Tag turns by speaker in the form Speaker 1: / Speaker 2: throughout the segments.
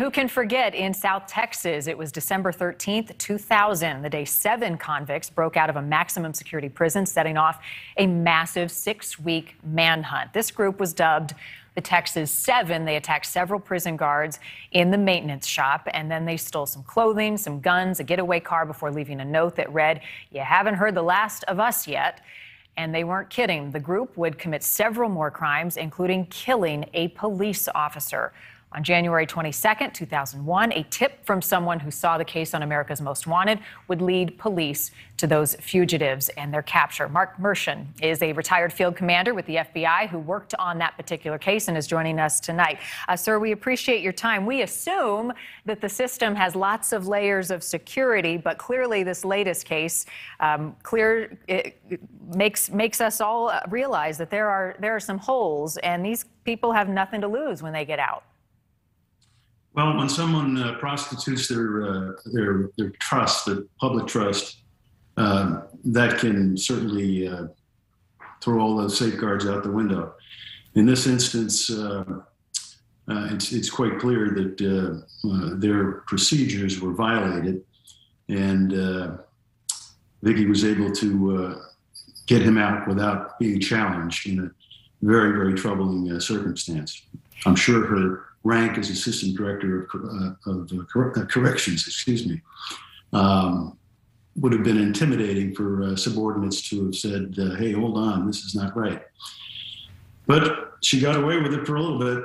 Speaker 1: Who can forget in South Texas, it was December 13th, 2000, the day 7 convicts broke out of a maximum security prison, setting off a massive 6-week manhunt. This group was dubbed the Texas 7. They attacked several prison guards in the maintenance shop, and then they stole some clothing, some guns, a getaway car before leaving a note that read, "You haven't heard the last of us yet." And they weren't kidding. The group would commit several more crimes, including killing a police officer. On January 22nd, 2001, a tip from someone who saw the case on America's Most Wanted would lead police to those fugitives and their capture. Mark Mershon is a retired field commander with the FBI who worked on that particular case and is joining us tonight. Sir, we appreciate your time. We assume that the system has lots of layers of security, but clearly this latest case makes us all realize that there are some holes, and these people have nothing to lose when they get out.
Speaker 2: Well, when someone prostitutes their trust, their public trust, that can certainly throw all those safeguards out the window. In this instance, it's quite clear that their procedures were violated, and Vicky was able to get him out without being challenged in a very, very troubling circumstance. I'm sure her rank as assistant director of corrections, would have been intimidating for subordinates to have said, hey, hold on, this is not right. But she got away with it for a little bit.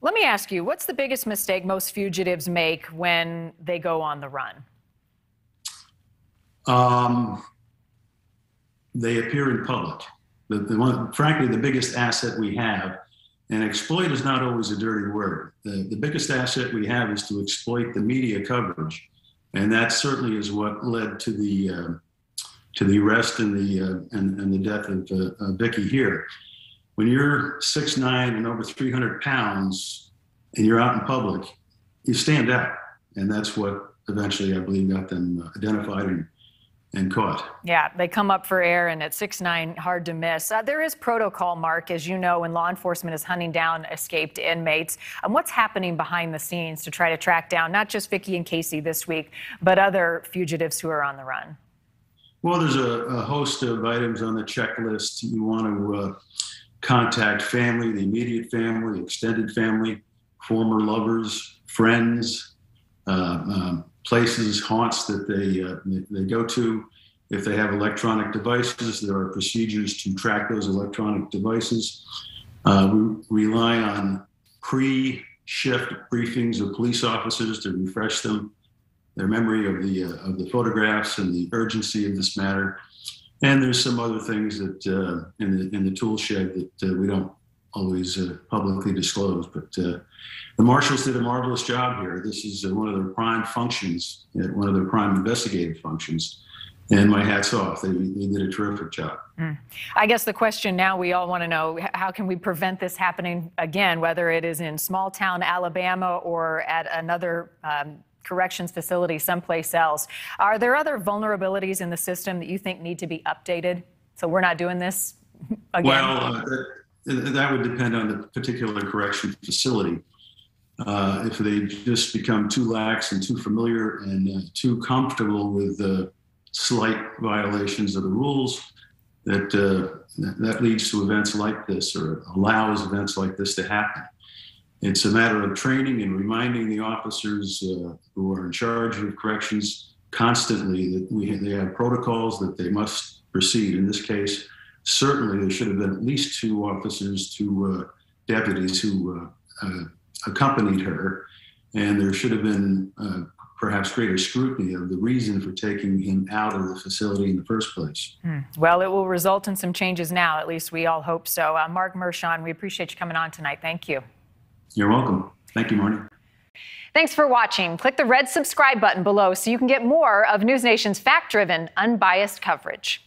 Speaker 1: Let me ask you, what's the biggest mistake most fugitives make when they go on the run?
Speaker 2: They appear in public. Frankly, the biggest asset we have, and exploit is not always a dirty word. The biggest asset we have is to exploit the media coverage, and that certainly is what led to the arrest and the death of Vicky here. When you're 6'9" and over 300 pounds, and you're out in public, you stand out, and that's what eventually, I believe, got them identified and caught.
Speaker 1: Yeah, they come up for air, and at 6'9", hard to miss. There is protocol, Mark, as you know, when law enforcement is hunting down escaped inmates. What's happening behind the scenes to try to track down not just Vicky and Casey this week, but other fugitives who are on the run?
Speaker 2: Well, there's a host of items on the checklist. You want to contact family, the immediate family, extended family, former lovers, friends, places, haunts that they go to. If they have electronic devices, there are procedures to track those electronic devices. We rely on pre-shift briefings of police officers to refresh their memory of the photographs and the urgency of this matter. And there's some other things that in the tool shed that we don't always publicly disclose, but the marshals did a marvelous job here. This is one of their prime functions, one of their prime investigative functions, and my hat's off. They did a terrific job.
Speaker 1: I guess the question now we all want to know, how can we prevent this happening again, whether it is in small town Alabama or at another corrections facility someplace else? Are there other vulnerabilities in the system that you think need to be updated so we're not doing this again?
Speaker 2: Well, that would depend on the particular correction facility. If they just become too lax and too familiar and too comfortable with slight violations of the rules, that leads to events like this, or allows events like this to happen. It's a matter of training and reminding the officers who are in charge of corrections constantly that they have protocols that they must proceed. In this case, certainly there should have been at least 2 officers, 2 deputies who accompanied her, and there should have been perhaps greater scrutiny of the reason for taking him out of the facility in the first place.
Speaker 1: Well, it will result in some changes now, at least we all hope so. Mark Mershon, we appreciate you coming on tonight. Thank you.
Speaker 2: You're welcome. Thank you, Marnie.
Speaker 1: Thanks for watching. Click the red subscribe button below so you can get more of NewsNation's fact-driven, unbiased coverage.